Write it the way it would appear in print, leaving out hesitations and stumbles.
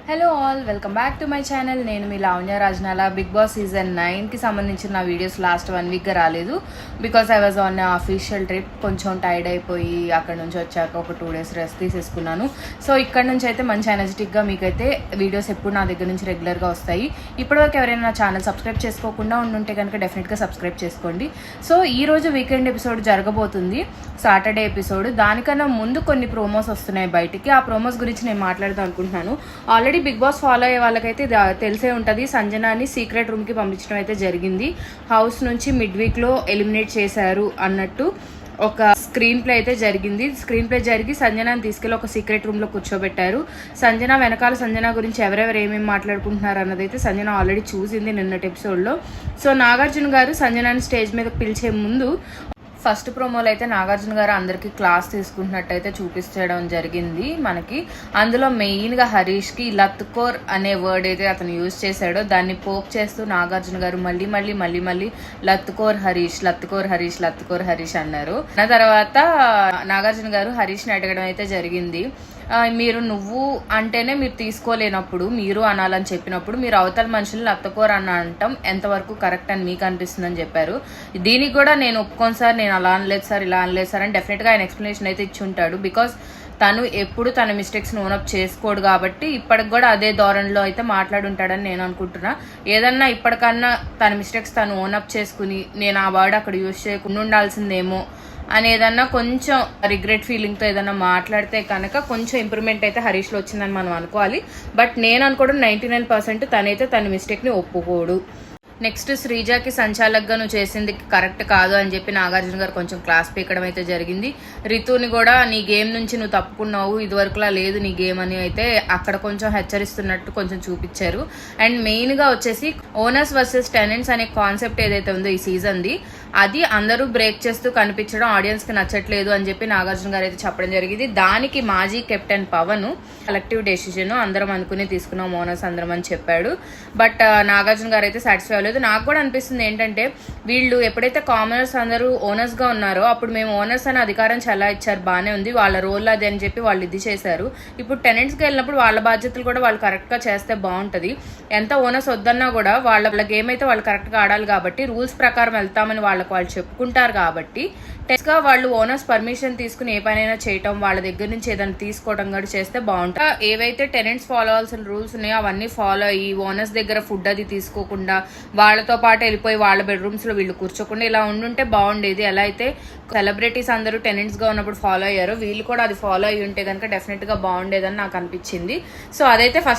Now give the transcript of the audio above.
Hello all, welcome back to my channel. నేను మీ Lavanya Rajanala. Bigg Boss season 9కి సంబంధించిన నా వీడియోస్ లాస్ట్ 1 వీక్గా రాలేదు because I was on official trip. కొంచెం టైర్డ్ అయిపోయి అక్కడ నుంచి వచ్చాక ఒక 2 days రెస్ట్ తీసేసుకున్నాను. సో ఇక్కడ నుంచి అయితే మంచి ఎనర్జెటిక్గా మీకైతే వీడియోస్ ఎప్పుడు నా దగ్గర నుంచి రెగ్యులర్గా వస్తాయి. ఇప్పటివరకు ఎవరైనా నా ఛానల్ సబ్స్క్రైబ్ చేసుకోకుండా ఉండుంటే కనుక డెఫినెట్గా సబ్స్క్రైబ్ చేసుకోండి. సో ఈరోజు వీకెండ్ ఎపిసోడ్ జరగబోతుంది, సాటర్డే ఎపిసోడ్. దానికన్నా ముందు కొన్ని ప్రోమోస్ వస్తున్నాయి బయటికి. ఆ ప్రోమోస్ గురించి నేను మాట్లాడదాం అనుకుంటున్నాను. ఆల్రెడీ బిగ్ బాస్ ఫాలో అయ్యే వాళ్ళకైతే తెలిసే ఉంటుంది, సంజనాని సీక్రెట్ రూమ్కి పంపించడం అయితే జరిగింది. హౌస్ నుంచి మిడ్ వీక్లో ఎలిమినేట్ చేశారు అన్నట్టు ఒక స్క్రీన్ ప్లే అయితే జరిగింది. స్క్రీన్ ప్లే జరిగి సంజనాని తీసుకెళ్ళి ఒక సీక్రెట్ రూమ్లో కూర్చోబెట్టారు. సంజన వెనకాల సంజన గురించి ఎవరెవరు ఏమేమి మాట్లాడుకుంటున్నారు అన్నదైతే సంజన ఆల్రెడీ చూసింది నిన్నటి ఎపిసోడ్లో. సో నాగార్జున గారు సంజనాని స్టేజ్ మీద పిలిచే ముందు ఫస్ట్ ప్రోమోలో అయితే నాగార్జున గారు అందరికీ క్లాస్ తీసుకుంటున్నట్టయితే చూపించడం జరిగింది మనకి. అందులో మెయిన్గా హరీష్కి లత్కోర్ అనే వర్డ్ అయితే అతను యూజ్ చేశాడో దాన్ని పోక్ చేస్తూ నాగార్జున గారు మళ్ళీ లత్కోర్ హరీష్ లత్కోర్ హరీష్ లత్కోర్ హరీష్ అన్నారు. ఆ తర్వాత నాగార్జున గారు హరీష్ని అడగడం అయితే జరిగింది. నువ్వు అంటేనే మీరు తీసుకోలేనప్పుడు మీరు అనాలని చెప్పినప్పుడు మీరు అవతల మనుషులు లత్తకోర్ అని అంటాం ఎంతవరకు కరెక్ట్ అని మీకు అనిపిస్తుందని చెప్పారు. దీనికి కూడా నేను ఒప్పుకోను సార్, నేను అలా అనలేదు సార్, ఇలా అనలేదు సార్ అని డెఫినెట్గా ఆయన ఎక్స్ప్లెనేషన్ అయితే ఇచ్చి ఉంటాడు. బికాస్ తను ఎప్పుడు తన మిస్టేక్స్ని ఓనప్ చేసుకోడు కాబట్టి ఇప్పటికి కూడా అదే ధోరణిలో అయితే మాట్లాడుంటాడని నేను అనుకుంటున్నా. ఏదన్నా ఇప్పటికన్నా తన మిస్టేక్స్ తను ఓనప్ చేసుకుని నేను ఆ వర్డ్ అక్కడ యూజ్ చేయకుండా ఉండాల్సిందేమో అనేదన్నా కొంచెం రిగ్రెట్ ఫీలింగ్తో ఏదన్నా మాట్లాడితే కనుక కొంచెం ఇంప్రూవ్మెంట్ అయితే హరీష్లో వచ్చిందని మనం అనుకోవాలి. బట్ నేను అనుకోవడం 99% తనైతే తన మిస్టేక్ని ఒప్పుకోడు. నెక్స్ట్ శ్రీజాకి సంచాలక్గా నువ్వు చేసింది కరెక్ట్ కాదు అని చెప్పి నాగార్జున గారు కొంచెం క్లాస్ పీకడం అయితే జరిగింది. రితుని కూడా నీ గేమ్ నుంచి నువ్వు తప్పుకున్నావు, ఇదివరకులా లేదు నీ గేమ్ అని అయితే అక్కడ కొంచెం హెచ్చరిస్తున్నట్టు కొంచెం చూపించారు. అండ్ మెయిన్గా వచ్చేసి ఓనర్స్ వర్సెస్ టెనెంట్స్ అనే కాన్సెప్ట్ ఏదైతే ఉందో ఈ సీజన్ది, అది అందరూ బ్రేక్ చేస్తూ కనిపించడం ఆడియన్స్కి నచ్చట్లేదు అని చెప్పి నాగార్జున గారు అయితే చెప్పడం జరిగింది. దానికి మాజీ కెప్టెన్ పవన్ కలెక్టివ్ డెసిషన్ అందరం అనుకుని తీసుకున్నాం ఓనర్స్ అందరం అని చెప్పాడు. బట్ నాగార్జున గారు అయితే సాటిస్ఫై అవ్వలేదు. నాకు కూడా అనిపిస్తుంది ఏంటంటే వీళ్ళు ఎప్పుడైతే కామనర్స్ అందరూ ఓనర్స్గా ఉన్నారో అప్పుడు మేము ఓనర్స్ అనే అధికారం చాలా ఇచ్చారు, బాగానే ఉంది, వాళ్ళ రోల్ అది అని చెప్పి వాళ్ళు ఇది చేశారు. ఇప్పుడు టెనెంట్స్కి వెళ్ళినప్పుడు వాళ్ళ బాధ్యతలు కూడా వాళ్ళు కరెక్ట్గా చేస్తే బాగుంటుంది. ఎంత ఓనర్స్ వద్దన్నా కూడా వాళ్ళ గేమ్ అయితే వాళ్ళు కరెక్ట్గా ఆడాలి కాబట్టి రూల్స్ ప్రకారం వెళ్తామని వాళ్ళు చెప్పుకుంటారు కాబట్టి టెస్ట్గా వాళ్ళు ఓనర్స్ పర్మిషన్ తీసుకుని ఏ పనైనా చేయటం, వాళ్ళ దగ్గర నుంచి ఏదైనా తీసుకోవడం కూడా చేస్తే బాగుంటుంది. ఏవైతే టెనెంట్స్ ఫాలో అవ్వాల్సిన రూల్స్ ఉన్నాయో అవన్నీ ఫాలో అయ్యి ఓనర్స్ దగ్గర ఫుడ్ అది తీసుకోకుండా వాళ్ళతో పాటు వెళ్ళిపోయి వాళ్ళ బెడ్రూమ్స్లో వీళ్ళు కూర్చోకుండా ఇలా ఉండుంటే బాగుండేది. ఎలా అయితే సెలబ్రిటీస్ అందరూ టెనెంట్స్గా ఉన్నప్పుడు ఫాలో అయ్యారో వీళ్ళు కూడా అది ఫాలో అయ్యి ఉంటే కనుక డెఫినెట్గా బాగుండేదని నాకు అనిపించింది. సో అదైతే ఫస్ట్